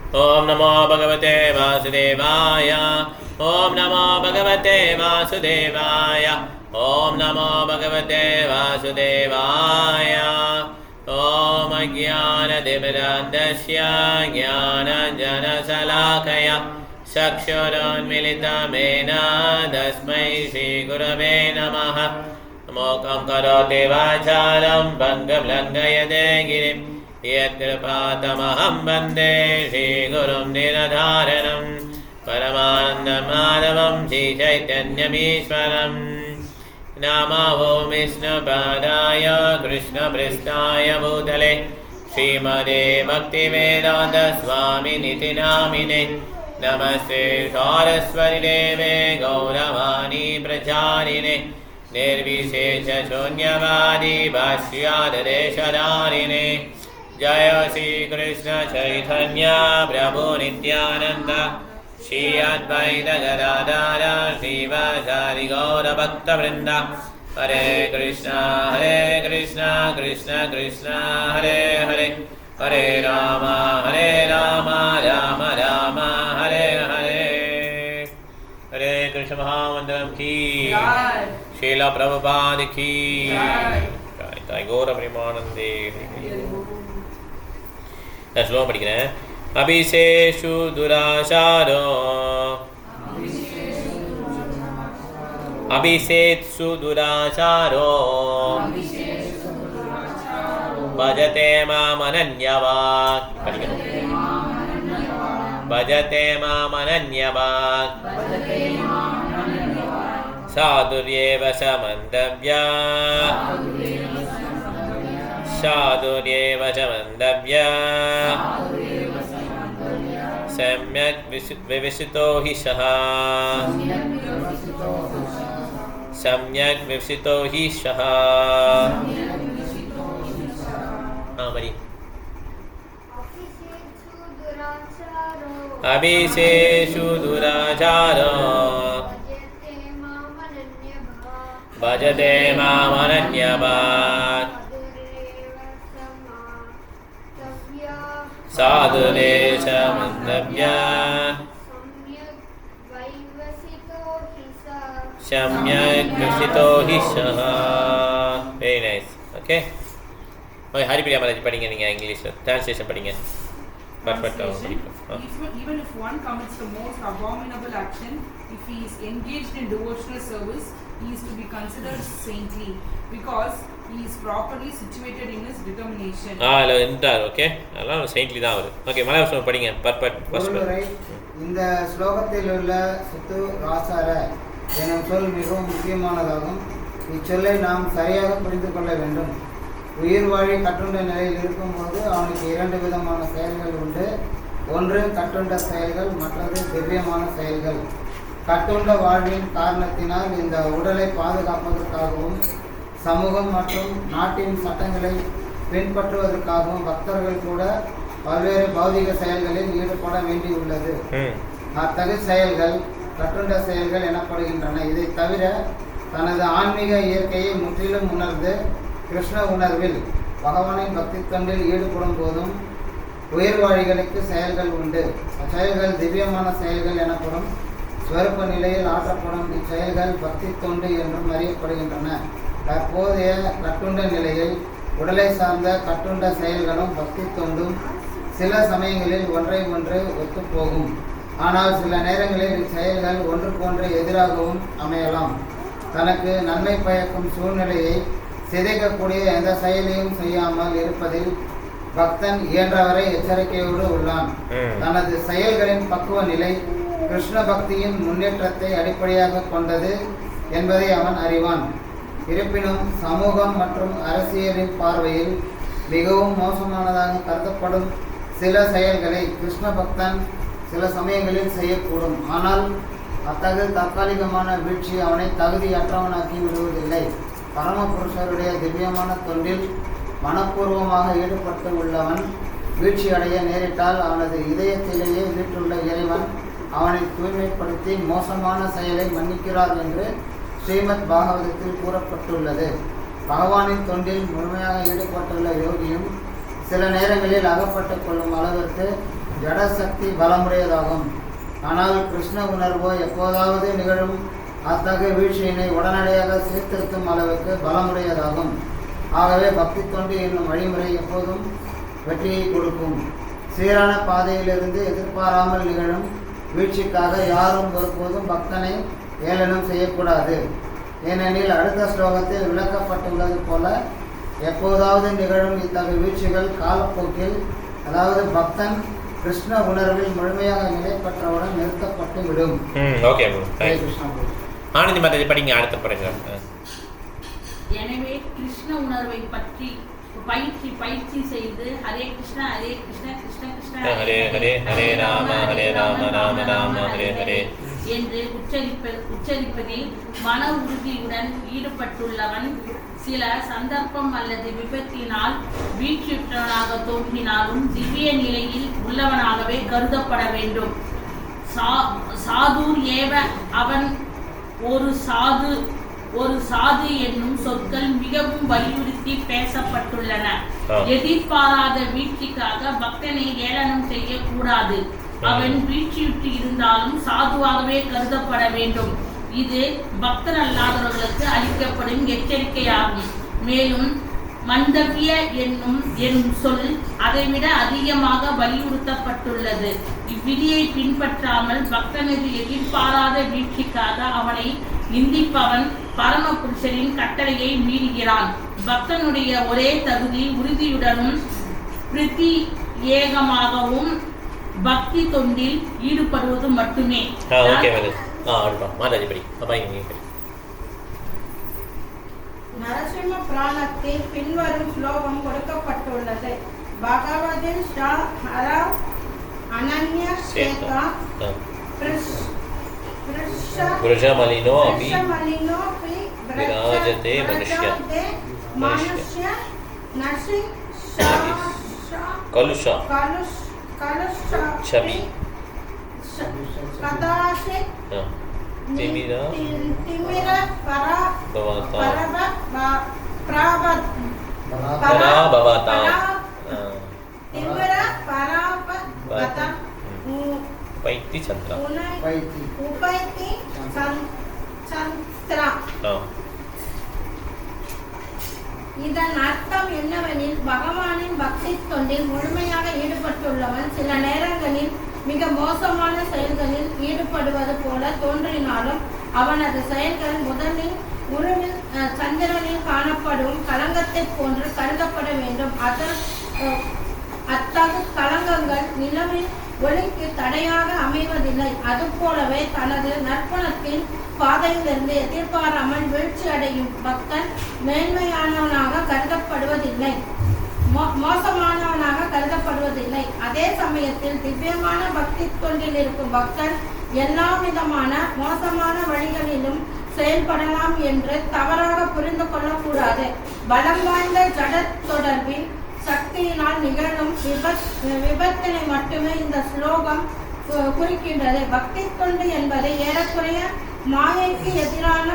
ओम नमो भगवते वासुदेवाय। ओम नमो भगवते वासुदेवाय। ओम नमो भगवते वासुदेवाय। ओम अज्ञानतिमिरान्धस्य ज्ञानाञ्जनशलाकया चक्षुरुन्मिलितमेन तस्मै श्रीगुरवे नमः। मोकं करोति वाचालं भङ्गं लङ्घयते गिरिं यत्कृपातमहं वन्दे श्रीगुरुं निरधारणं परमानन्दमाधवं श्रीचैतन्यमीश्वरम्। नमो विष्णुपादाय कृष्णपृष्ठाय भूतले श्रीमते भक्तिवेदान्तस्वामिनिति नामिने। नमस्ते सरस्वतीदेवे गौरवाणी प्रचारिणे निर्विशेषशून्यवादी भाष्यादेशधारिणे। जय श्रीकृष्ण चैतन्य प्रभु नित्यानन्द श्री अद्वैत गदाधर श्रीवासादि गौरभक्तवृन्द। हरे कृष्ण कृष्ण कृष्ण हरे हरे हरे राम राम राम हरे हरे। हरे कृष्ण महामंत्रम की श्रील प्रभुपाद की जय। गौर प्रेमानंदे। श्लोक படிக்கிறேன். अभिषेषु दुराचारो अभिषेत्सु दुराचारो भजते मामनन्यवाक् भजते मामनन्यवाक् साधुर्येव समन्तव्या साधुर्येव समन्तव्या सम्यक् विवसितो हि सः सम्यक् विवसितो हि सः। अभिषेषु दुराचारो भजते मामनन्यवाक् साधुरेव समन्तव्या सम्यक् विवसितो हि सः। Very nice. Okay, okay Haripriya Maharaj படிங்க. நீங்க இங்கிலீஷ் ட்ரான்ஸ்லேஷன் படிங்க. Perfect. Even if one commits the most abominable action, if he is engaged in devotional service, he is to be considered saintly because he is properly situated in his determination. இல்ல என்றார். Okay, அதெல்லாம் saintly தான் அவர். Okay, Malayalam படிங்க. Perfect. இந்த ஸ்லோகத்தில் உள்ள சுத்து ராசார எனும் சொல் மிகவும் முக்கியமானதாகும். இச்சொல்லை நாம் சரியாக புரிந்து கொள்ள வேண்டும். உயிர் வாழி கட்டுண்ட நிலையில் இருக்கும்போது அவனுக்கு இரண்டு விதமான செயல்கள் உண்டு. ஒன்று கட்டுண்ட செயல்கள், மற்றது திவ்யமான செயல்கள். கட்டுண்ட வாழ்வின் காரணத்தினால் இந்த உடலை பாதுகாப்பதற்காகவும் சமூகம் மற்றும் நாட்டின் சட்டங்களை பின்பற்றுவதற்காகவும் பக்தர்கள் கூட பல்வேறு பௌதிக செயல்களில் ஈடுபட வேண்டியுள்ளது. அத்தகு செயல்கள் கட்டுண்ட செயல்கள் எனப்படுகின்றன. இதை தவிர தனது ஆன்மீக இயற்கையை முற்றிலும் உணர்ந்து கிருஷ்ண உணர்வில் பகவானின் பக்தி தொண்டில் ஈடுபடும் போதும் உயிர்வாழிகளுக்கு செயல்கள் உண்டு. அச்செயல்கள் திவ்யமான செயல்கள் எனப்படும். ஸ்வரூப நிலையில் ஆற்றப்படும் இச்செயல்கள் பக்தி தொண்டு என்றும் அறியப்படுகின்றன. தற்போதைய கட்டுண்ட நிலையில் உடலை சார்ந்த கட்டுண்ட செயல்களும் பக்தி தொண்டும் சில சமயங்களில் ஒன்றை ஒன்று ஒத்துப்போகும். ஆனால் சில நேரங்களில் இச்செயல்கள் ஒன்றுக்கொன்று எதிராகவும் அமையலாம். தனக்கு நன்மை பயக்கும் சூழ்நிலையை சிதைக்கக்கூடிய எந்த செயலையும் செய்யாமல் இருப்பதில் பக்தன் இயன்றவரை எச்சரிக்கையோடு உள்ளான். தனது செயல்களின் பக்குவ நிலை கிருஷ்ண பக்தியின் முன்னேற்றத்தை அடிப்படையாக கொண்டது என்பதை அவன் அறிவான். இருப்பினும் சமூகம் மற்றும் அரசியலின் பார்வையில் மிகவும் மோசமானதாக கருதப்படும் சில செயல்களை கிருஷ்ண பக்தன் சில சமயங்களில் செய்யக்கூடும். ஆனால் அத்தகு தற்காலிகமான வீழ்ச்சி அவனை தகுதியற்றவனாக்கி விடுவதில்லை. பரமபுருஷருடைய திவ்யமான தொண்டில் மனப்பூர்வமாக ஈடுபட்டு உள்ளவன் வீழ்ச்சி அடைய நேரிட்டால் அவனது இதயத்திலேயே வீட்டுள்ள இறைவன் அவனை தூய்மைப்படுத்தி மோசமான செயலை மன்னிக்கிறார் என்று ஸ்ரீமத் பாகவதத்தில் கூறப்பட்டுள்ளது. பகவானின் தொண்டில் முழுமையாக ஈடுபட்டுள்ள யோகியும் சில நேரங்களில் அகப்பட்டுக் கொள்ளும் அளவிற்கு ஜடசக்தி பலமுடையதாகும். ஆனால் கிருஷ்ண உணர்வோ எப்போதாவது நிகழும் அத்தகைய வீழ்ச்சியினை உடனடியாக சீர்திருத்தும் அளவுக்கு பலமுடையதாகும். ஆகவே பக்தி தொண்டு என்னும் வழிமுறை எப்போதும் வெற்றியை கொடுக்கும். சீரான பாதையிலிருந்து எதிர்பாராமல் நிகழும் வீழ்ச்சிக்காக யாரும் ஒருபோதும் பக்தனை ஏளனம் செய்யக்கூடாது. ஏனெனில் அடுத்த ஸ்லோகத்தில் விளக்கப்பட்டுள்ளது போல எப்போதாவது நிகழும் இத்தகைய வீழ்ச்சிகள் காலப்போக்கில், அதாவது பக்தன் கிருஷ்ண உணர்வில் முழுமையாக நிலை பெற்றவுடன் நிறுத்தப்பட்டு விடும். ஓகே கிருஷ்ணா. ஆனந்தி மாதாஜி படிங்க, அடுத்த படுங்க. எனவே கிருஷ்ண உணர்வை பற்றி பயிற்சி செய்து ஹரே கிருஷ்ண கிருஷ்ண கிருஷ்ண ஹரே ஹரே ஹரே ராம ராம ராம ஹரே ஹரே என்று உச்சரிப்பதில் மன உறுதியுடன் ஈடுபட்டுள்ளவன் சில சந்தர்ப்பம் அல்லது விபத்தினால் வீழ்ச்சியுற்றவனாக தோன்றினாலும் திவ்ய நிலையில் உள்ளவனாகவே கருதப்பட வேண்டும். சாதுர் ஏவ அவன் ஒரு சாது என்னும் சொற்கள் மிகவும் வலியுறுத்தி பேசப்பட்டுள்ளன. எதிர்பாராத வீழ்ச்சிக்காக பக்தனை ஏளனம் செய்யக்கூடாது. அவன் வீழ்ச்சியுற்று இருந்தாலும் சாதுவாகவே கருதப்பட வேண்டும். இது பக்தர் அல்லாதவர்களுக்கு அளிக்கப்படும் எச்சரிக்கையாகும். மேலும் மந்தவிய என்னும் சொல் அதைவிட அதிகமாக வலியுறுத்தப்பட்டுள்ளது. இவ்விதியை பின்பற்றாமல் பக்தனது எதிர்பாராத வீழ்ச்சிக்காக அவனை நிந்திப்பவன் பரமபுருஷரின் கட்டளையை மீறுகிறான். பக்தனுடைய ஒரே தகுதி உறுதியுடனும் பிரதி ஏகமாகவும் பக்தி தொண்டில் ஈடுபடுவது மட்டுமே. நரசிம்ம புராணத்தில் பின்வரும் ஸ்லோகம் கொடுக்கப்பட்டுள்ளது. பகவதில் அனன்ய சேதா விரஜமலினோ விராஜதே மனுஷ்ய நசி கலுஷா சமி கதாசி திமிர பராபவதா பைத்தி சந்திரா உபைத்தி சந்திரா. இதன் அர்த்தம் என்னவெனில் பகவானின் பக்தி தொண்டில் முழுமையாக ஈடுபட்டுள்ளவன் சில நேரங்களில் மிக மோசமான செயல்களில் ஈடுபடுவது போல தோன்றினாலும் அவனது செயல்கள் முதலில் உருவில் சந்திரனில் காணப்படும் களங்கத்தை போன்று கருதப்பட வேண்டும். அத்தகு களங்கங்கள் நிலவில் ஒளிக்கு தடையாக அமைவதில்லை. அதுபோலவே தனது நற்பணத்தின் பாதையிலிருந்து எதிர்பாராமல் வீழ்ச்சி அடையும் பக்தன் மேன்மையானவனாக கருதப்படுவதில்லை, மோசமானவனாக கருதப்படுவதில்லை. அதே சமயத்தில் திவ்யமான பக்தி தொண்டில் இருக்கும் பக்தன் எல்லா விதமான மோசமான வழிகளிலும் செயல்படலாம் என்று தவறாக புரிந்து கொள்ளக்கூடாது. பலம் வாய்ந்த ஜட தொடர்பின் சக்தியினால் நிகழும் விபத்தினை மட்டுமே இந்த ஸ்லோகம் குறிக்கின்றது. பக்தி தொண்டு என்பது ஏறக்குறைய மாயைக்கு எதிரான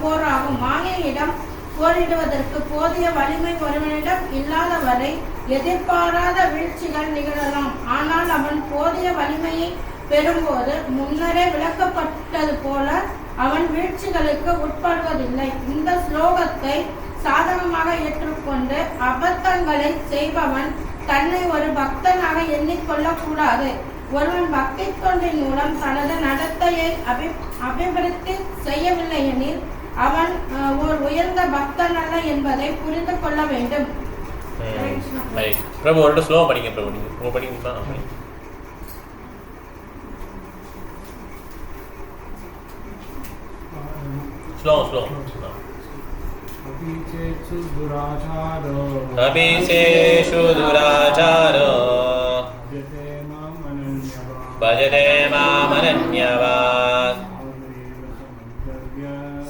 போராகும். மாயையிடம் போரிடுவதற்கு போதிய வலிமை ஒருவனிடம் இல்லாத வரை எதிர்பாராத வீழ்ச்சிகள் நிகழலாம். ஆனால் அவன் போதிய வலிமையை பெறும்போது முன்னரே விளக்கப்பட்டது போல அவன் வீழ்ச்சிகளுக்கு உட்படுவதில்லை. இந்த ஸ்லோகத்தை சாதகமாக ஏற்றுக்கொண்டு அபத்தங்களை செய்பவன் தன்னை ஒரு பக்தனாக எண்ணிக்கொள்ளக்கூடாது. ஒருவன் பக்தி தொண்டின் மூலம் தனது நடத்தையை அபிவிருத்தி செய்யவில்லை எனில் அவன் ஒரு உயர்ந்த பக்தன் அல்ல என்பதை புரிந்து கொள்ள வேண்டும். பிரபு ஒரு ஸ்லோ படிங்க. பிரபு நீங்க படிங்க. ஸ்லோ अभिषेषु दुराचारो भजते मामनन्यवात्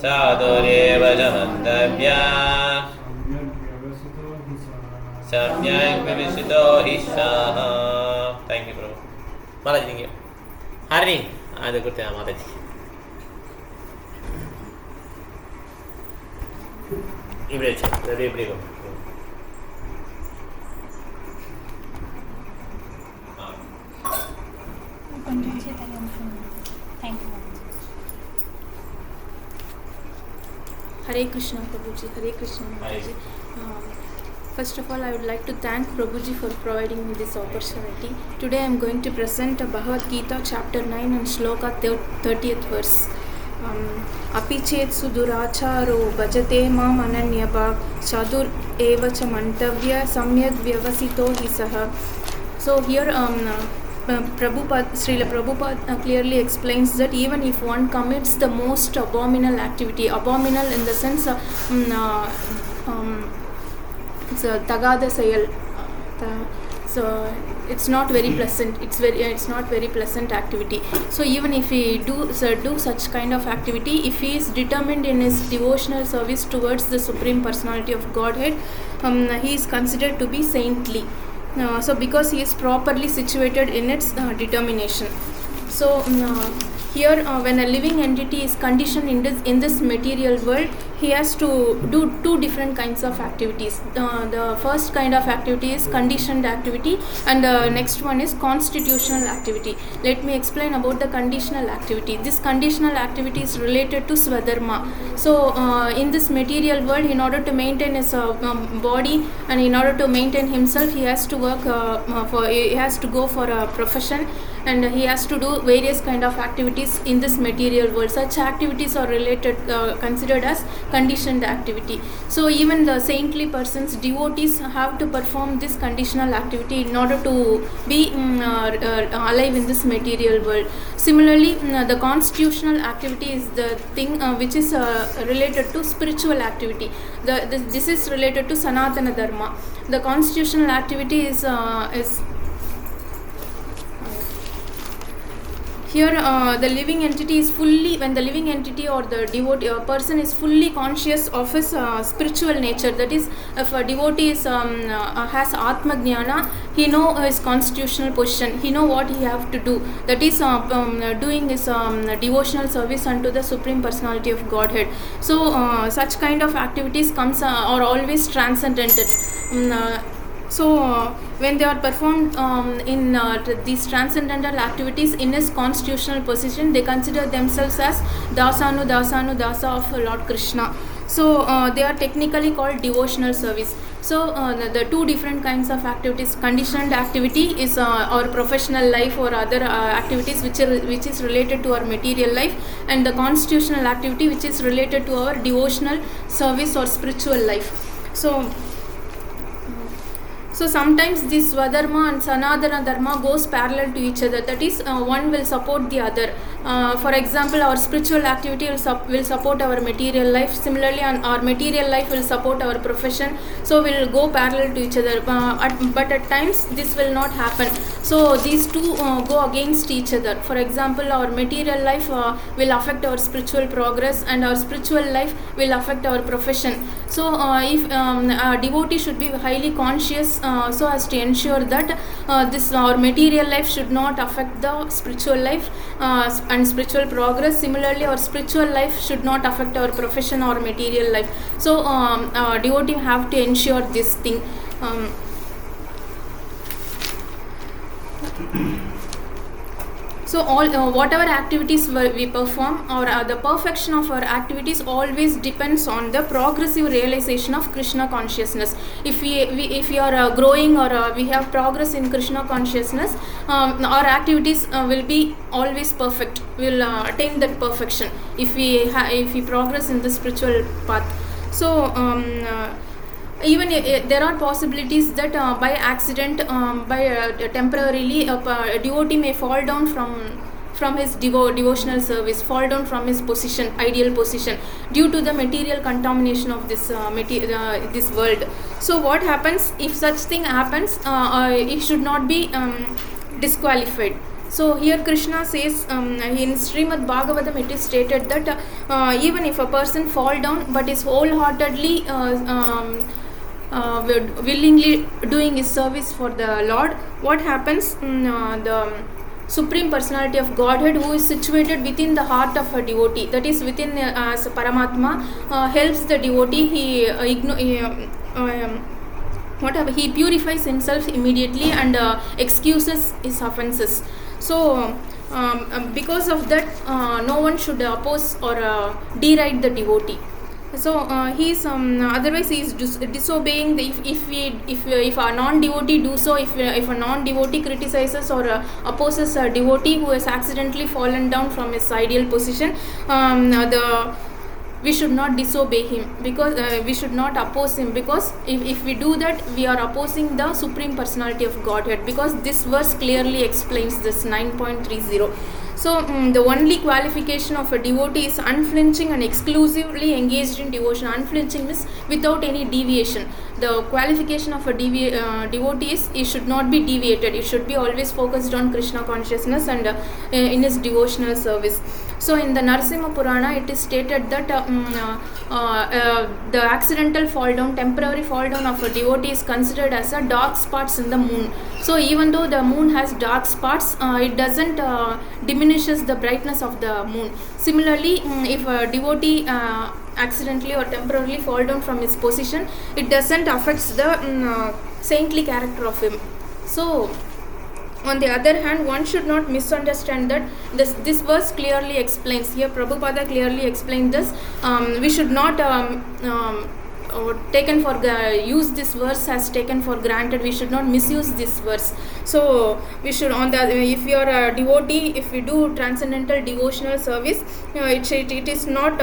साधुरेव च मन्तव्या सम्यक् व्यवसितो हि सः. थैंक यू प्रभु. महाराज जी हरी आज करते हैं महाराज जी. இப்படி வச்சு எப்படி இருக்கும். కొంచెం చేతగా ఉంటుంది. Thank you. Hare Krishna Prabhuji, Hare Krishna Prabhuji. First of all, I would like to thank Prabhuji for providing me this opportunity. Today I am going to present Bhagavad Gita chapter 9 and shloka 30th verse. Api chet suduracharo bhajate mam ananyabhak chadur eva cha mantavya samyak vyavasito hi saha. So here Srila Prabhupada clearly explains that even if one commits the most abominable activity, abominable in the sense it's a tagada sayal, so it's not very pleasant, it's not very pleasant activity. So even if he do such kind of activity, if he is determined in his devotional service towards the Supreme Personality of Godhead, he is considered to be saintly. So because he is properly situated in its determination. So here when a living entity is conditioned in this material world, he has to do two different kinds of activities. The first kind of activity is conditioned activity, and the next one is constitutional activity. Let me explain about the conditional activity. This conditional activity is related to Swadharma. So in this material world, in order to maintain his body and in order to maintain himself, he has to work he has to go for a profession, and he has to do various kind of activities in this material world. Such activities are related considered as conditioned activity. So even the saintly persons, devotees, have to perform this conditional activity in order to be alive in this material world. Similarly, the constitutional activity is the thing which is related to spiritual activity. This is related to Sanatana Dharma. The constitutional activity is here the living entity is fully, when the living entity or the devotee person is fully conscious of his spiritual nature, that is, if a devotee is, has Atma Jnana, he know his constitutional position, he know what he have to do, that is doing his devotional service unto the Supreme Personality of Godhead. So such kind of activities comes are always transcendental. So when they are performed in these transcendental activities in his constitutional position, they consider themselves as dasa of Lord Krishna. So they are technically called devotional service. So the two different kinds of activities, conditioned activity is our professional life or other activities which is related to our material life, and the constitutional activity which is related to our devotional service or spiritual life. So sometimes this Swadharma and Sanatana Dharma goes parallel to each other, that is one will support the other. For example, our spiritual activity will support our material life. Similarly, our material life will support our profession. So we will go parallel to each other. But at times this will not happen. So these two go against each other. For example, our material life will affect our spiritual progress, and our spiritual life will affect our profession. So if a devotee should be highly conscious so as to ensure that our material life should not affect the spiritual life and spiritual progress. Similarly, our spiritual life should not affect our profession or material life. So devotee have to ensure this thing. So all whatever activities we perform, or the perfection of our activities always depends on the progressive realization of Krishna consciousness. If we are growing or we have progress in Krishna consciousness, our activities will be always perfect. We will attain that perfection if we progress in the spiritual path. So even there are possibilities that by accident, temporarily, a devotee may fall down from his devotional service, fall down from his position, ideal position, due to the material contamination of this world. So what happens if such thing happens? It should not be disqualified. So here Krishna says in Srimad Bhagavatam it is stated that even if a person fall down but is wholeheartedly willingly doing his service for the Lord, what happens? The Supreme Personality of Godhead, who is situated within the heart of a devotee, that is within as Paramatma, helps the devotee. He purifies himself immediately and excuses his offenses. So because of that, no one should oppose or deride the devotee. So he's otherwise he is disobeying the, if a non-devotee do so, if a non-devotee criticizes or opposes a devotee who has accidentally fallen down from his ideal position, we should not disobey him, because we should not oppose him, because if we do that, we are opposing the Supreme Personality of Godhead, because this verse clearly explains this 9.30. So the only qualification of a devotee is unflinching and exclusively engaged in devotion. Unflinching means without any deviation. The qualification of a devotee is he should not be deviated. He should be always focused on Krishna consciousness and in his devotional service. So in the Narasimha Purana, it is stated that the accidental fall down, temporary fall down of a devotee is considered as a dark spots in the moon. So even though the moon has dark spots, it doesn't diminishes the brightness of the moon. Similarly, if a devotee accidentally or temporarily fall down from his position, it doesn't affect the saintly character of him. So on the other hand, one should not misunderstand that this verse clearly explains, here Prabhupada clearly explained this, we should not taken for use this verse as taken for granted. We should not misuse this verse. So we should, on the, if you are a devotee, if we do transcendental devotional service, it is not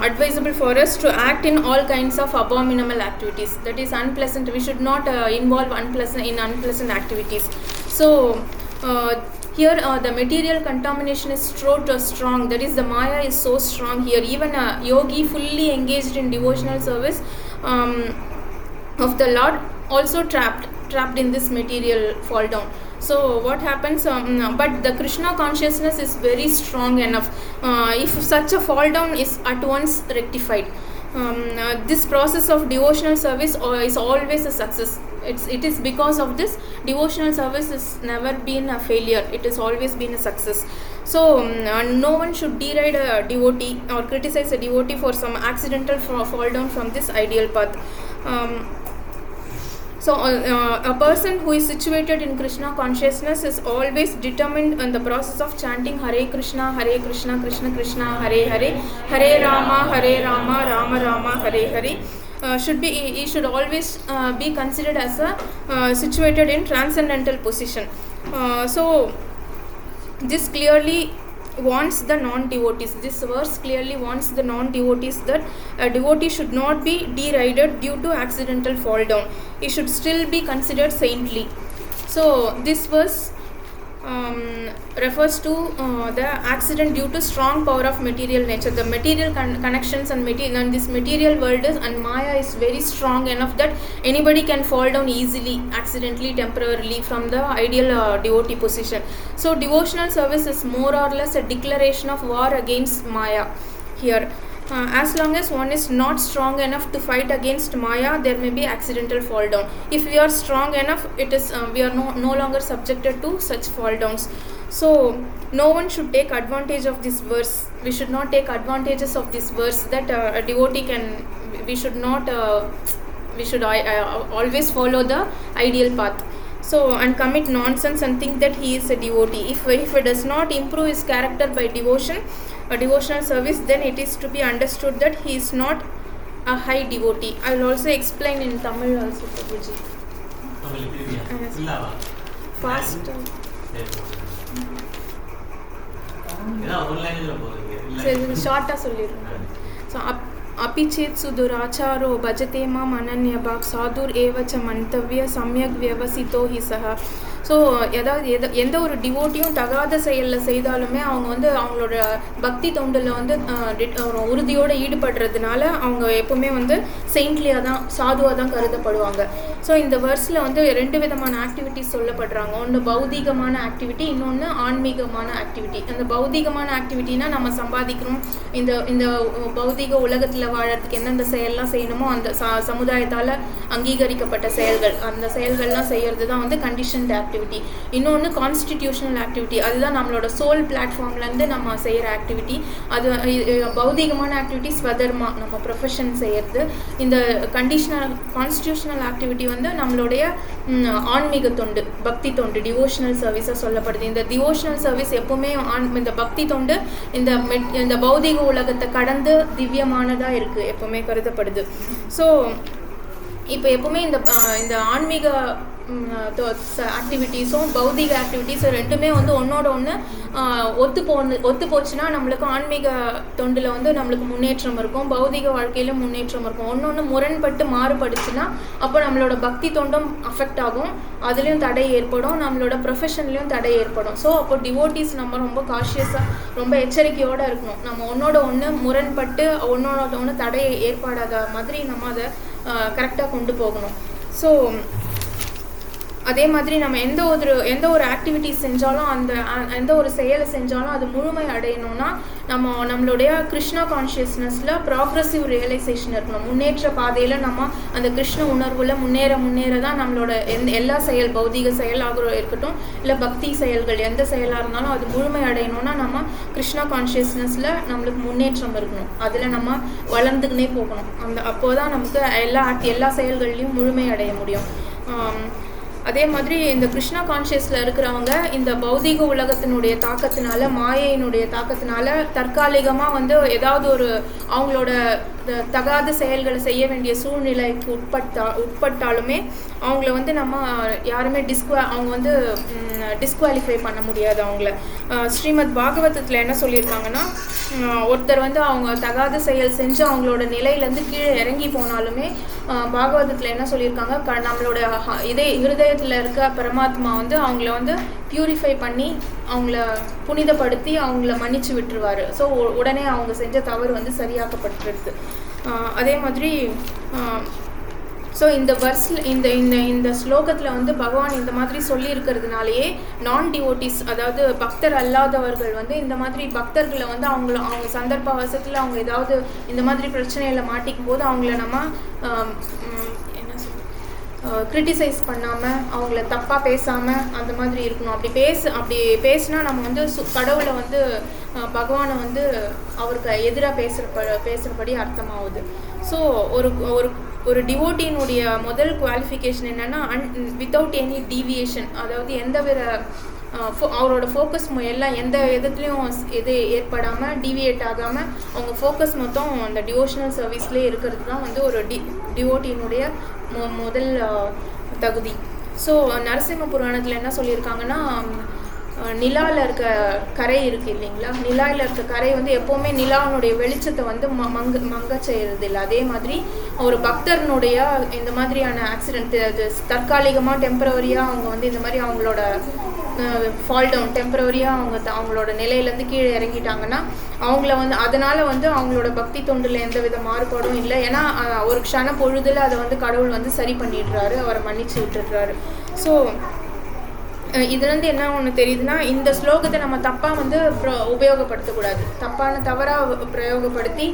advisable for us to act in all kinds of abominable activities, that is unpleasant. We should not involve unpleasant activities. So here the material contamination is so strong, that is the Maya is so strong here. Even a yogi fully engaged in devotional service of the Lord also trapped in this material fall down. So what happens, but the Krishna consciousness is very strong enough, if such a fall down is at once rectified, this process of devotional service is always a success. It is because of this devotional service has never been a failure, it has always been a success. So no one should deride a devotee or criticize a devotee for some accidental fall down from this ideal path. So a person who is situated in Krishna consciousness is always determined in the process of chanting Hare Krishna, Krishna Krishna, Hare Hare, Hare Rama, Rama Rama, Hare Hare. He should always be considered as a situated in transcendental position. So this clearly warns the non-devotees. This verse clearly warns the non-devotees that a devotee should not be derided due to accidental fall down. He should still be considered saintly. So this verse refers to the accident due to strong power of material nature. The material connections and this material world and Maya is very strong enough that anybody can fall down easily, accidentally, temporarily from the ideal devotee position. So devotional service is more or less a declaration of war against Maya here. As long as one is not strong enough to fight against Maya, there may be accidental fall down. If we are strong enough, it is we are no longer subjected to such fall downs. So no one should take advantage of this verse. We should not take advantages of this verse that a devotee can. We should not. We should always follow the ideal path. So and commit nonsense and think that he is a devotee. If he does not improve his character by devotion, a devotional service, then it is to be understood that he is not a high devotee. I will also explain in Tamil also, Prabhuji. Fast. ஷார்ட்டாக சொல்லிடுறேன். So அபிச்சேத் சுதுராச்சாரோ பஜதே mom அனன்யபாக் சாதுர் ஏவச்ச மந்தவ்ய சம்யக் வியவசித்தோ he Saha. So எந்த ஒரு டிவோட்டியும் தகாத செயலில் செய்தாலுமே அவங்க அவங்களோட பக்தி தொண்டில் ஒரு உறுதியோடு ஈடுபடுறதுனால அவங்க எப்போவுமே செயின்ட்லியாக தான், சாதுவாக தான் கருதப்படுவாங்க. ஸோ இந்த வேர்ஸில் 2 விதமான ஆக்டிவிட்டிஸ் சொல்லப்படுறாங்க. ஒன்று பௌதிகமான ஆக்டிவிட்டி, இன்னொன்று ஆன்மீகமான ஆக்டிவிட்டி. அந்த பௌதிகமான ஆக்டிவிட்டினா நம்ம சம்பாதிக்கணும், இந்த பௌதிக உலகத்தில் வாழறதுக்கு எந்தெந்த செயல்லாம் செய்யணுமோ அந்த சமுதாயத்தால் அங்கீகரிக்கப்பட்ட செயல்கள், அந்த செயல்கள்லாம் செய்கிறது தான் வந்து கண்டிஷன்ட் ஆக்டிவிட்டி. இன்னொன்று கான்ஸ்டிடியூஷனல் ஆக்டிவிட்டி, அதுதான் நம்மளோட சோல் பிளாட்ஃபார்ம்லேருந்து நம்ம செய்கிற ஆக்டிவிட்டி. அது பௌதிகமான ஆக்டிவிட்டி ஸ்வதர்மா, நம்ம ப்ரொஃபஷன் செய்கிறது. இந்த கான்ஸ்டிடியூஷனல் ஆக்டிவிட்டி வந்து நம்மளுடைய ஆன்மீக தொண்டு, பக்தி தொண்டு, டிவோஷனல் சர்வீஸாக சொல்லப்படுது. இந்த டிவோஷனல் சர்வீஸ் எப்போவுமே இந்த பக்தி தொண்டு இந்த பௌதிக உலகத்தை கடந்து திவ்யமானதாக இருக்குது, எப்போவுமே கருதப்படுது. ஸோ இப்போ எப்போவுமே இந்த ஆன்மீக ஆக்டிவிட்டீஸும் பௌதிக ஆக்டிவிட்டீஸும் ரெண்டுமே வந்து ஒன்றோட ஒன்று ஒத்து போச்சுன்னா நம்மளுக்கு ஆன்மீக தொண்டில் வந்து நம்மளுக்கு முன்னேற்றம் இருக்கும், பௌதிக வாழ்க்கையிலும் முன்னேற்றம் இருக்கும். ஒன்று முரண்பட்டு மாறுபடுச்சுன்னா அப்போ நம்மளோட பக்தி தொண்டும் அஃபெக்ட் ஆகும், அதுலேயும் தடை ஏற்படும், நம்மளோட ப்ரொஃபஷன்லேயும் தடை ஏற்படும். ஸோ அப்போ டிவோட்டீஸ் நம்ம ரொம்ப காஷியஸாக, ரொம்ப எச்சரிக்கையோடு இருக்கணும். நம்ம ஒன்றோட ஒன்று முரண்பட்டு ஒன்றோட ஒன்று தடை ஏற்படாத மாதிரி நம்ம அதை கரெக்டாக கொண்டு போகணும். ஸோ அதே மாதிரி நம்ம எந்த ஒரு ஆக்டிவிட்டி செஞ்சாலும், எந்த ஒரு செயலை செஞ்சாலும் அது முழுமை அடையணும்னா நம்மளுடைய கிருஷ்ணா கான்ஷியஸ்னஸில் ப்ராக்ரெசிவ் ரியலைசேஷன் இருக்கணும். முன்னேற்ற பாதையில் நம்ம அந்த கிருஷ்ண உணர்வில் முன்னேற தான் நம்மளோட எல்லா செயல், பௌதிக செயலாக இருக்கட்டும் இல்லை பக்தி செயல்கள், எந்த செயலாக இருந்தாலும் அது முழுமை அடையணும்னா நம்ம கிருஷ்ணா கான்ஷியஸ்னஸில் நம்மளுக்கு முன்னேற்றம் இருக்கணும், அதில் நம்ம வளர்ந்துக்கினே போகணும். அப்போ தான் நமக்கு எல்லா செயல்கள்லையும் முழுமை அடைய முடியும். அதே மாதிரி இந்த கிருஷ்ணா கான்ஷியஸில் இருக்கிறவங்க இந்த பௌதிக உலகத்தினுடைய தாக்கத்தினால, மாயையினுடைய தாக்கத்தினால தற்காலிகமாக வந்து ஏதாவது ஒரு அவங்களோட தகாத செயல்களை செய்ய வேண்டிய சூழ்நிலைக்கு உட்பட்டாலுமே அவங்கள வந்து நம்ம யாருமே அவங்க வந்து டிஸ்குவாலிஃபை பண்ண முடியாது அவங்கள. ஸ்ரீமத் பாகவதத்தில் என்ன சொல்லியிருக்காங்கன்னா, ஒருத்தர் வந்து அவங்க தகாத செயல் செஞ்சு அவங்களோட நிலையிலேருந்து கீழே இறங்கி போனாலுமே பாகவதத்தில் என்ன சொல்லியிருக்காங்க, நம்மளோட ஹிருதயத்தில் இருக்க பரமாத்மா வந்து அவங்கள வந்து பியூரிஃபை பண்ணி அவங்கள புனிதப்படுத்தி அவங்கள மன்னிச்சு விட்டுருவார். ஸோ உடனே அவங்க செஞ்ச தவறு வந்து சரியாக்கப்பட்டுருது. அதே மாதிரி ஸோ இந்த வர்ஸில் இந்த ஸ்லோகத்தில் வந்து பகவான் இந்த மாதிரி சொல்லி இருக்கிறதுனாலேயே நான் டிவோட்டிஸ், அதாவது பக்தர் அல்லாதவர்கள் வந்து இந்த மாதிரி பக்தர்களை வந்து அவங்க சந்தர்ப்பவசத்தில் அவங்க ஏதாவது இந்த மாதிரி பிரச்சனையில் மாட்டிக்கும் போது அவங்கள நம்ம கிரிட்டிசைஸ் பண்ணாமல், அவங்கள தப்பாக பேசாமல் அந்த மாதிரி இருக்கணும். அப்படி பேசினா நம்ம வந்து கடவுளை வந்து பகவானை வந்து அவருக்கு எதிராக பேசுகிறபடி அர்த்தமாகுது. ஸோ ஒரு டிவோட்டியினுடைய முதல் குவாலிஃபிகேஷன் என்னென்னா வித்தவுட் எனி டீவியேஷன், அதாவது எந்தவித அவரோட ஃபோக்கஸ் எல்லாம் எந்த விதத்துலையும் ஏற்படாமல், டீவியேட் ஆகாமல் அவங்க ஃபோக்கஸ் மொத்தம் அந்த டிவோஷனல் சர்வீஸ்லேயே இருக்கிறது தான் வந்து ஒரு டிவோட்டியினுடைய முதல் தகுதி. ஸோ நரசிம்ம புராணத்தில் என்ன சொல்லியிருக்காங்கன்னா, நிலாவில் இருக்க கரை இருக்குது இல்லைங்களா, நிலாவில் இருக்க கரை வந்து எப்போவுமே நிலாவினுடைய வெளிச்சத்தை வந்து மங்க செய்கிறது இல்லை. அதே மாதிரி ஒரு பக்தர்னுடைய இந்த மாதிரியான ஆக்சிடென்ட், அது தற்காலிகமாக டெம்பரவரியாக அவங்க வந்து இந்த மாதிரி அவங்களோட ஃபால் டவுன் டெம்பரவரியாக அவங்களோட நிலையிலேருந்து கீழே இறங்கிட்டாங்கன்னா அவங்கள வந்து அதனால் வந்து அவங்களோட பக்தி தொண்டில் எந்த வித மாறுபாடும் இல்லை. ஏன்னா ஒரு க்ஷண பொழுதில் அதை வந்து கடவுள் வந்து சரி பண்ணிடுறாரு, அவரை மன்னிச்சு விட்டுடுறாரு. ஸோ இதுலேருந்து என்ன ஒன்று தெரியுதுன்னா, இந்த ஸ்லோகத்தை நம்ம தப்பாக வந்து உபயோகப்படுத்தக்கூடாது, தவறாக பிரயோகப்படுத்தி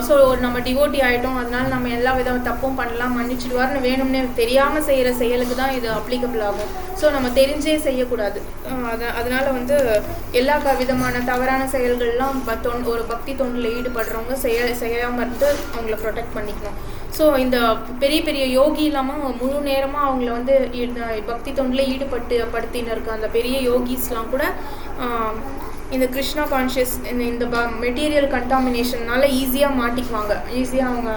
ஸோ நம்ம டிவோட்டி ஆகிட்டோம் அதனால நம்ம எல்லா வித தப்பும் பண்ணலாம், மன்னிச்சிடுவார்னு வேணும்னே தெரியாமல் செய்கிற செயலுக்கு தான் இது அப்ளிகபிள் ஆகும். ஸோ நம்ம தெரிஞ்சே செய்யக்கூடாது. அதனால் வந்து எல்லா விதமான தவறான செயல்கள்லாம் ஒரு பக்தி தொண்டில் ஈடுபடுறவங்க செய்யாமல் இருந்து அவங்கள ப்ரொடெக்ட் பண்ணிக்கணும். ஸோ இந்த பெரிய பெரிய யோகி இல்லாமல் முழு நேரமாக அவங்கள வந்து பக்தி தொண்டில் ஈடுபடுத்தின்னு இருக்க அந்த பெரிய யோகிஸ்லாம் கூட இந்த கிருஷ்ணா கான்ஷியஸ் இந்த மெட்டீரியல் கண்டாமினேஷன்னால ஈஸியாக மாட்டிக்குவாங்க, ஈஸியாக அவங்க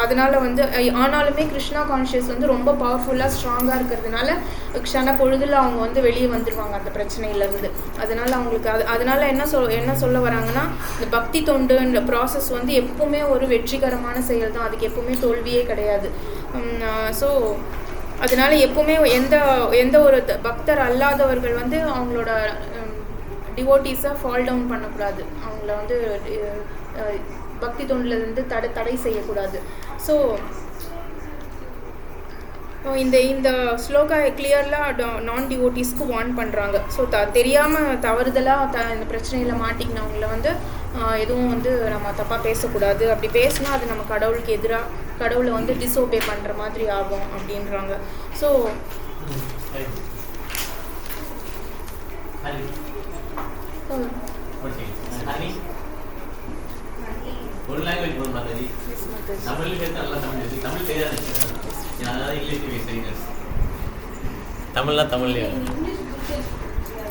அதனால் வந்து ஆனாலுமே கிருஷ்ணா கான்ஷியஸ் வந்து ரொம்ப பவர்ஃபுல்லாக ஸ்ட்ராங்காக இருக்கிறதுனால க்ஷண பொழுதில் அவங்க வந்து வெளியே வந்துடுவாங்க அந்த பிரச்சனையிலேருந்து. அதனால் அவங்களுக்கு அதனால் என்ன சொல்ல வராங்கன்னா, இந்த பக்தி தொண்டுன்ற ப்ராசஸ் வந்து எப்பவுமே ஒரு வெற்றிகரமான செயல் தான், அதுக்கு எப்பவுமே தோல்வியே கிடையாது. ஸோ அதனால் எப்பவுமே எந்த ஒரு பக்தர் அல்லாதவர்கள் வந்து அவங்களோட டிவோட்டீஸை ஃபால் டவுன் பண்ணக்கூடாது, அவங்கள வந்து பக்தி தொண்டிலிருந்து தடை செய்யக்கூடாது. ஸோ இந்த ஸ்லோகா கிளியர்லாக நான் டிவோட்டீஸ்க்கு வார்ன் பண்ணுறாங்க. ஸோ தெரியாமல் தவறுதலாக இந்த பிரச்சனையில் மாட்டிக்கினவங்கள வந்து எதுவும் வந்து நம்ம தப்பாக பேசக்கூடாது, அப்படி பேசினா அது நம்ம கடவுளுக்கு எதிராக கடவுளை வந்து டிஸ்ஓபே பண்ணுற மாதிரி ஆகும் அப்படின்றாங்க. ஸோ ஒரு லாங்குவேஜ் போதும் மாதாஜி. தமிழ் பேச நல்லா தமிழ் தமிழ் தெரியாது, அதாவது இங்கிலீஷ் பேசுறீங்க. தமிழ்னா தமிழ்லையே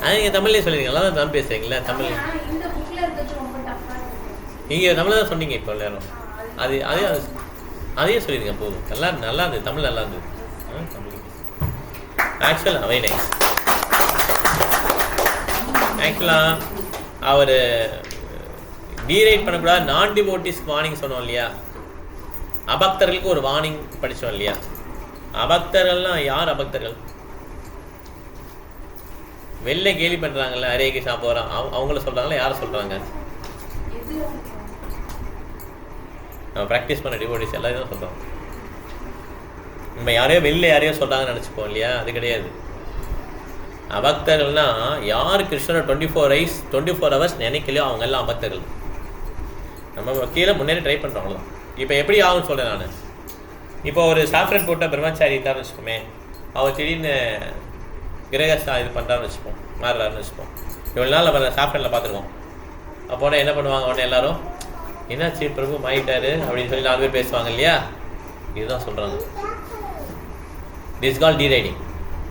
நீங்கள் தமிழ்லேயே சொல்லிடுங்க. நல்லா தான் தமிழ் பேசுறீங்களா? தமிழ் நீங்கள் தமிழ் தான் சொன்னீங்க இப்போ எல்லாரும். அதையே சொல்லிடுங்க போதும். நல்லா இருந்தது, தமிழ் நல்லா இருந்தது. தமிழ் ஆக்சுவலாக அவை நைஸ். ஆக்சுவலாக அவர் டீரைட் பண்ணக்கூடாது, நான் டிவோட்டிஸ்க்கு வார்னிங் சொன்னோம் இல்லையா? அபக்தர்களுக்கு ஒரு வார்னிங் படித்தோம் இல்லையா? அபக்தர்கள்னால் யார் அபக்தர்கள்? வெளில கேலி பண்ணுறாங்கல்ல, ஹரே கிருஷ்ணா போகிறான், அவங்கள சொல்கிறாங்களா யாரை சொல்கிறாங்க? நம்ம ப்ராக்டிஸ் பண்ண டிவோட்டிஸ் எல்லாரும் தான் சொல்கிறோம். நம்ம யாரையோ சொல்கிறாங்கன்னு நினச்சிப்போம் இல்லையா? அது கிடையாது. அபக்தர்கள்னா யார் கிருஷ்ணனை 24 hours நினைக்கலையோ அவங்க எல்லாம் அபக்தர்கள். நம்ம கீழே முன்னேறி ட்ரை பண்ணுறோம். இப்போ எப்படி ஆகும்னு சொல்கிறேன் நான். இப்போ ஒரு சாஃப்ரன் போட்ட பிரம்மச்சாரி இருக்காருன்னு வச்சுக்கோமே, அவர் திடீர்னு கிரகஸ்தா இது பண்ணுறான்னு வச்சுப்போம், மாறுறாருன்னு வச்சுப்போம். இவ்வளோ நாள் நம்ம சாஃப்ரனில் பார்த்துருக்கோம். அப்போனா என்ன பண்ணுவாங்க? உடனே எல்லாரும் என்னாச்சு பிரபு மாறிட்டாரு அப்படின்னு சொல்லி 4 பேர் பேசுவாங்க இல்லையா? இதுதான் சொல்கிறாங்க. This call deriding.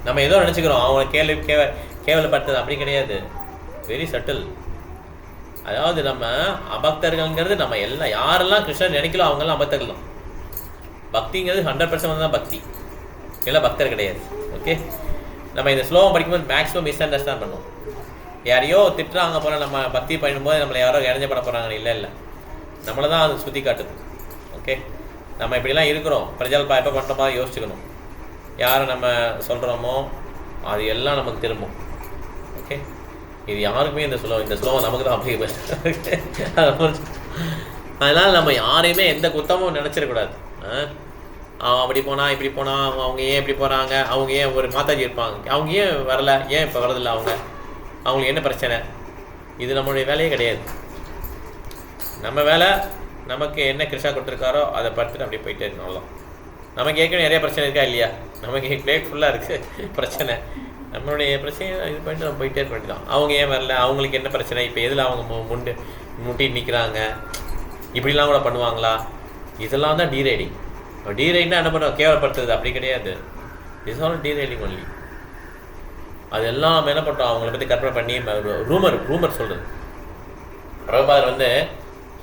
நம்ம ஏதோ நினச்சிக்கிறோம் அவங்கள கேவலப்படுத்துறது, அப்படி கிடையாது. Very subtle. அதாவது நம்ம அபக்தர்கள்ங்கிறது நம்ம எல்லாம் யாரெல்லாம் கிருஷ்ணன் நினைக்கலோ அவங்கெல்லாம் அபக்தர்கள் தான். பக்திங்கிறது 100% தான் பக்தி, எல்லாம் பக்தர் கிடையாது. ஓகே, நம்ம இந்த ஸ்லோகம் படிக்கும்போது மேக்ஸிமம் மிஸ் அண்டர்ஸ்டாண்ட் பண்ணுவோம். யாரையோ திட்டுறாங்க போல நம்ம பக்தி பண்ணும்போது நம்மளை யாரோ இறஞ்சப்பட போகிறாங்க. இல்லை, நம்மளை தான் அது சுற்றி காட்டுது. ஓகே, நம்ம இப்படிலாம் இருக்கிறோம். பிரஜல்பா எப்போ பண்ணுறோமா யோசிச்சுக்கணும். யாரை நம்ம சொல்கிறோமோ அது எல்லாம் நமக்கு திரும்பும். ஓகே, இது யாருக்குமே இந்த ஸ்லோகம் நமக்கு தான் அப்படி. அதனால் நம்ம யாரையுமே எந்த குத்தமும் நினச்சிடக்கூடாது. அவன் அப்படி போனால் இப்படி போனால், அவங்க ஏன் இப்படி போகிறாங்க, அவங்க ஏன் ஒரு மாதாஜி இருப்பாங்க, அவங்க ஏன் வரலை, ஏன் இப்போ வரதில்லை, அவங்களுக்கு என்ன பிரச்சனை, இது நம்மளுடைய வேலையே கிடையாது. நம்ம வேலை நமக்கு என்ன கிருஷ்ணா கொடுத்துருக்காரோ அதை பார்த்துட்டு அப்படியே போயிட்டே இருக்கணும். அவ்வளோ. நமக்கு ஏற்கனவே நிறைய பிரச்சனை இருக்கா இல்லையா? நமக்கு பிளேட் ஃபுல்லாக இருக்குது பிரச்சனை. நம்மளுடைய பிரச்சனையை இது பண்ணிட்டு நம்ம போயிட்டே இருக்க வேண்டியதான். அவங்க ஏன் வரல, அவங்களுக்கு என்ன பிரச்சனை, இப்போ எதில் அவங்க முட்டி நிற்கிறாங்க, இப்படிலாம் கூட பண்ணுவாங்களா? இதெல்லாம் தான் டீரைடிங். டீரைட்னா என்ன பண்ணுவோம்? கேவலப்படுத்துறது, அப்படி கிடையாது. It's all deriding only. அதெல்லாம் நம்ம என்ன பண்ணுறோம்? அவங்கள பற்றி கற்பனை பண்ணி ரூமர் சொல்கிறது. பிரபாதர் வந்து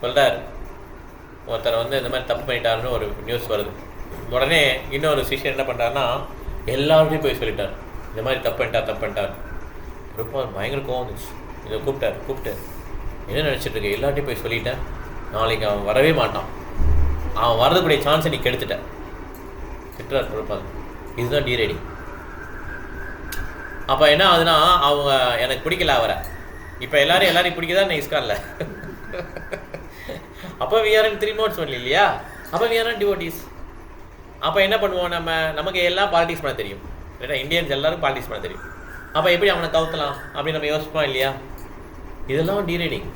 சொல்கிறார், ஒருத்தர் வந்து இந்த மாதிரி தப்பு பண்ணிட்டாருன்னு ஒரு நியூஸ் வருது. உடனே இன்னொரு சிஷ்யன் என்ன பண்ணுறாருன்னா எல்லார்ட்டையும் போய் சொல்லிட்டார், இந்த மாதிரி தப்பு பண்ணிட்டார். பிரபாதர் பயங்கர கோவம் வந்துச்சு. இதை கூப்பிட்டு என்ன நினச்சிட்டு இருக்க, எல்லார்ட்டையும் போய் சொல்லிட்டேன், நாளைக்கு அவன் வரவே மாட்டான், அவன் வரதுக்குடைய சான்ஸை நீ கெடுத்துட்ட திட்டுறார் பிரபாதர். இதுதான் டீரைடிங். அப்போ என்ன ஆகுதுன்னா, அவங்க எனக்கு பிடிக்கல அவரை, இப்போ எல்லாரையும் பிடிக்கதான் நான் இஸ்கானில். அப்போ we are in 3 modes only இல்லையா? அப்போ we are not devotees. அப்போ என்ன பண்ணுவோம்? நமக்கு எல்லாம் பாலிடிக்ஸ் பண்ண தெரியும், ஏன்னா இந்தியன்ஸ் எல்லாரும் பாலிடிக்ஸ் பண்ண தெரியும். அப்போ எப்படி அவனை கவுத்தலாம் அப்படின்னு நம்ம யோசிப்போம் இல்லையா? இதெல்லாம் டீரைடிங்.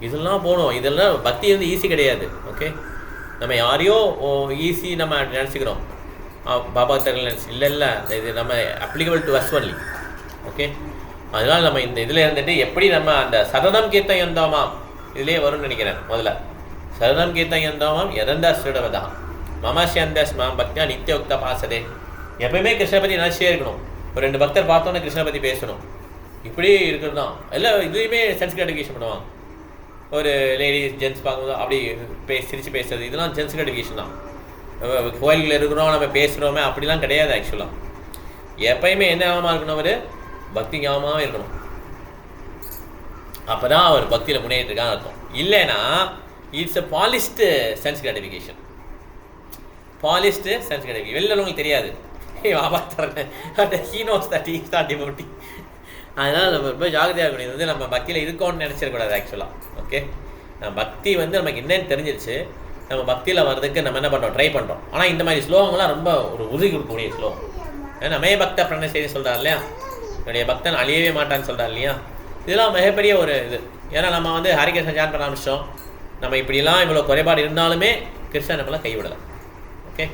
இதெல்லாம் போகணும். இதெல்லாம் பக்தி வந்து ஈஸி கிடையாது. ஓகே, நம்ம யாரையோ ஈஸி நம்ம நினச்சிக்கிறோம், பாபா தர்கள் நினச்சி இல்லை, இது நம்ம applicable to us only. Okay, அதனால் நம்ம இந்த இதில் இருந்துட்டு எப்படி நம்ம அந்த சதனம் கீர்த்தம் எந்தோமாம் இதுலேயே வரும்னு நினைக்கிறேன். முதல்ல சதனம் கீர்த்தம் எந்தோமாம் எதந்தா ஸ்ரீடவதா மமசியந்தஸ் மாம் பக்தியா நித்தியோக்த பாசதே. எப்பயுமே கிருஷ்ணனை பற்றி நினச்சியே இருக்கணும். ஒரு 2 பக்தர் பார்த்தோன்னே கிருஷ்ணனை பற்றி பேசணும். இப்படி இருக்கிறது தான் எல்லாம். இதுலேயுமே சென்ஸ்கிரிட் எஜுகேஷன் பண்ணுவாங்க. ஒரு லேடிஸ் ஜென்ட்ஸ் பார்க்கும்போது அப்படி சிரித்து பேசுறது, இதெல்லாம் சென்ஸ்கிரிட் எஜுகேஷன் தான். கோயில்களில் இருக்கிறோம், நம்ம பேசுகிறோமே, அப்படிலாம் கிடையாது. ஆக்சுவலாக எப்பயுமே என்ன ஞாபகமாக இருக்கணும்? அவர் பக்தி ஞாபகமாகவே இருக்கணும். அப்போ தான் அவர் பக்தியில் முன்னேறிட்டு இருக்கான்னு அர்த்தம். இல்லைன்னா it's a polished sense gratification. Polished sense gratification வெளியில் உங்களுக்கு தெரியாது. He knows that he is not devotee. அதனால் நம்ம ரொம்ப ஜாகிரதையாக இருக்கணும். இது வந்து நம்ம பக்தியில் இருக்கோன்னு நினச்சிடக்கூடாது. ஆக்சுவலாக ஓகே, நம்ம பக்தி வந்து நமக்கு என்னன்னு தெரிஞ்சிருச்சு. நம்ம பக்தியில் வர்றதுக்கு நம்ம என்ன பண்ணுறோம்? ட்ரை பண்ணுறோம். ஆனால் இந்த மாதிரி ஸ்லோகங்கள்லாம் ரொம்ப ஒரு உறுதி கொடுக்கக்கூடிய ஸ்லோகம். ஏன்னா மே பக்த பிரணசேரி சொல்கிறார் இல்லையா? என்னுடைய பக்தன் அழியவே மாட்டான்னு சொல்கிறார் இல்லையா? இதெல்லாம் மிகப்பெரிய ஒரு இது. ஏன்னா நம்ம வந்து ஹரிகிருஷ்ணன் ஜான் பண்ண ஆரம்பிச்சோம். நம்ம இப்படிலாம் இவ்வளோ குறைபாடு இருந்தாலுமே கிருஷ்ணன் நம்மளை கைவிடலை. ஓகே,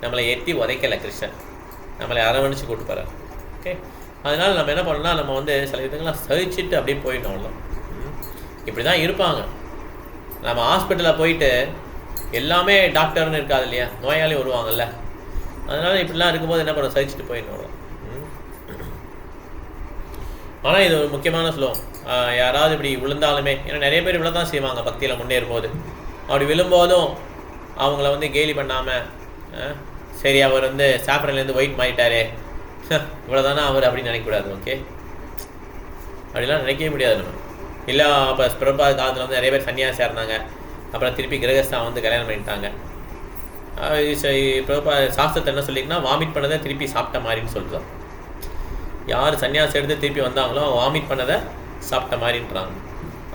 நம்மளை எட்டி உதைக்கலை கிருஷ்ணன், நம்மளை அரவணைச்சு கூட்டு போகிறார். ஓகே, அதனால் நம்ம என்ன பண்ணோம்னா நம்ம வந்து சில விதங்கள்லாம் சகிச்சுட்டு அப்படியே போயிடணும். அவ்வளோ இப்படி தான் இருப்பாங்க. நம்ம ஹாஸ்பிட்டலில் போயிட்டு எல்லாமே டாக்டர்னு இருக்காது இல்லையா, நோயாளி வருவாங்கல்ல. அதனால் இப்படிலாம் இருக்கும்போது என்ன பண்ண, சகிச்சுட்டு போயிடணும். அவ்வளோ. ஆனால் இது ஒரு முக்கியமான ஸ்லோகம். யாராவது இப்படி விழுந்தாலுமே, ஏன்னா நிறைய பேர் விழ தான் செய்வாங்க பக்தியில் முன்னேறும்போது. அப்படி விழும்போதும் அவங்கள வந்து கேலி பண்ணாமல், சரி அவர் வந்து சாப்பிட்றதுலேருந்து ஒயிட் மாறிட்டாரே, இவ்வளோதானே அவர் அப்படின்னு நினைக்கக்கூடாது. ஓகே, அப்படிலாம் நினைக்கவே முடியாது நம்ம. இல்லை அப்போ பிரபா காலத்தில் வந்து நிறைய பேர் சன்னியாசியாக இருந்தாங்க, அப்புறம் திருப்பி கிரகஸ்தா வந்து கல்யாணம் பண்ணிட்டாங்க. பிரபா சாஸ்திரத்தை என்ன சொல்லிங்கன்னா, வாமிட் பண்ணதை திருப்பி சாப்பிட்ட மாதிரின்னு சொல்லுதான். யார் சன்னியாசி எடுத்து திருப்பி வந்தாங்களோ வாமிட் பண்ணதை சாப்பிட்ட மாதிரின்றாங்க.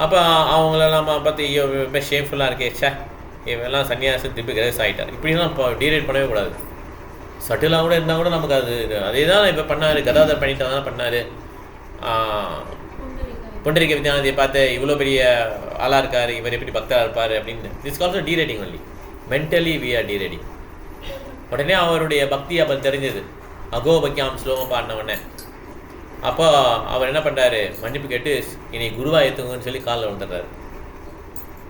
அப்போ அவங்கள நம்ம பார்த்து ஐயோ இப்போ ஷேம்ஃபுல்லாக இருக்கே, சே இவெல்லாம் சன்னியாசி திருப்பி கிரகஸ்தா ஆகிட்டார், இப்படிலாம் இப்போ டீரேட் பண்ணவே கூடாது. சட்டிலாக கூட இருந்தால் கூட நமக்கு அது அதே தான் இப்போ பண்ணார், கதாதர் பண்ணிட்டு தான் பண்ணார். புண்டரிக வித்யானந்தியை பார்த்து இவ்வளோ பெரிய ஆளாக இருக்கார், இவர் எப்படி பக்தராக இருப்பார் அப்படின்னு. This also deriding only. Mentally we are deriding. உடனே அவருடைய பக்தி அப்போ தெரிஞ்சது. அகோபக்கியாம் ஸ்லோகம் பாடின உடனே அப்போ அவர் என்ன பண்ணுறாரு, மன்னிப்பு கேட்டு என்னை குருவாக ஏற்றுங்கன்னு சொல்லி காலில் விழுந்துடுறாரு.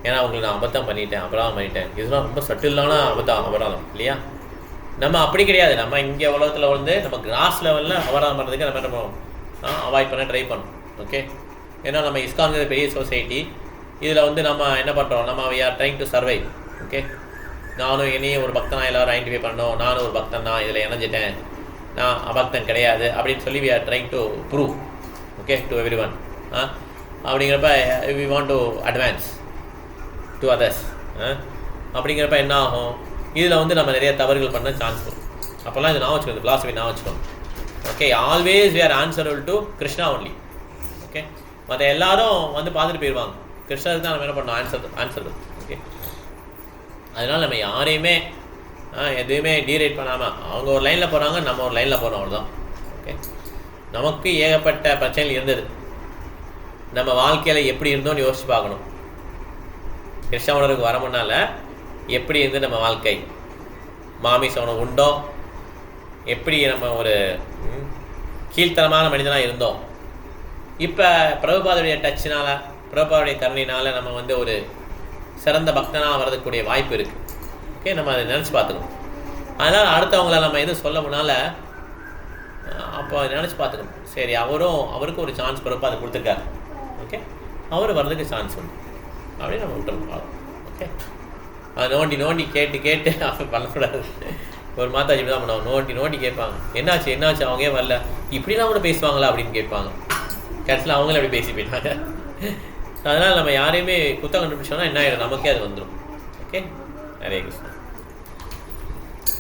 ஏன்னா அவங்களுக்கு நான் அபத்தம் பண்ணிட்டேன், அபராதம் பண்ணிட்டேன். இதெல்லாம் ரொம்ப சட்டிலான அபராதம் இல்லையா. நம்ம அப்படி கிடையாது. நம்ம இங்கே உலகத்தில் வந்து நம்ம கிராஸ் லெவலில் அபராதம் பண்ணுறதுக்கு நம்ம என்ன பண்ணுவோம், அவாய்ட் பண்ண ட்ரை பண்ணணும். ஓகே, ஏன்னா நம்ம இஸ்கான்கிற பெரிய சொசைட்டி, இதில் வந்து நம்ம என்ன பண்ணுறோம், நம்ம we are trying to survive. Okay, நானும் என்னையும் ஒரு பக்தனாக எல்லோரும் ஐடென்டிஃபை பண்ணோம், நானும் ஒரு பக்தன் தான், இதில் இணைஞ்சிட்டேன், நான் அபக்தன் கிடையாது அப்படின்னு சொல்லி we are trying to prove. Okay, to everyone. அப்படிங்கிறப்ப we want to advance to others. அப்படிங்கிறப்ப என்ன ஆகும், இதில் வந்து நம்ம நிறைய தவறுகள் பண்ண சான்ஸ் வரும். அப்போல்லாம் இது நான் வச்சுக்கணும், ஃபிலாசபி நான் வச்சுக்கணும். Okay, always we are answerable to Krishna only. Okay, மற்ற எல்லாரும் வந்து பார்த்துட்டு போயிடுவாங்க, கிருஷ்ணருக்கு தான் நம்ம என்ன பண்ணோம், ஆன்சரபிள். ஓகே, அதனால் நம்ம யாரையுமே எதுவுமே டீரேட் பண்ணாமல், அவங்க ஒரு லைனில் போகிறாங்க, நம்ம ஒரு லைனில் போகிறோம், அவ்வளோதான். ஓகே, நமக்கு ஏகப்பட்ட பிரச்சனைகள் இருந்தது. நம்ம வாழ்க்கையில் எப்படி இருந்தோன்னு யோசிச்சு பார்க்கணும். கிருஷ்ண உணர்வுக்கு வர முன்னால் எப்படி இருந்து நம்ம வாழ்க்கை, மாமிச உணவு உண்டோம், எப்படி நம்ம ஒரு கீழ்த்தரமான மனிதனாக இருந்தோம். இப்போ பிரபுபாதுடைய டச்சினால், பிரபுபாதுடைய கருணையினால் நம்ம வந்து ஒரு சிறந்த பக்தனாக வரதுக்கூடிய வாய்ப்பு இருக்குது. ஓகே, நம்ம அதை நினச்சி பார்த்துக்கணும். அதனால் அடுத்தவங்கள நம்ம எதுவும் சொல்ல முன்னால் அப்போ அதை நினச்சி பார்த்துக்கணும். சரி, அவருக்கும் ஒரு சான்ஸ் பிரபுபாதை கொடுத்துருக்காரு. ஓகே, அவர் வர்றதுக்கு சான்ஸ் உண்டு அப்படின்னு நம்ம விட்டுருக்கோம். ஓகே, அதை நோண்டி கேட்டு அவன் பண்ணக்கூடாது. ஒரு மாதாஜி தான் பண்ணுவாங்க, நோண்டி கேட்பாங்க, என்னாச்சு அவங்க ஏன் வரல, இப்படிலாம் கூட பேசுவாங்களா அப்படின்னு கேட்பாங்க. கடைசியில் அவங்களே அப்படி பேசி போயிட்டாங்க. அதனால் நம்ம யாரையுமே குத்தம் கண்டுபிடிச்சோன்னா என்ன ஆகிடும், நமக்கே அது வந்துடும். ஓகே, ஹரே கிருஷ்ணா.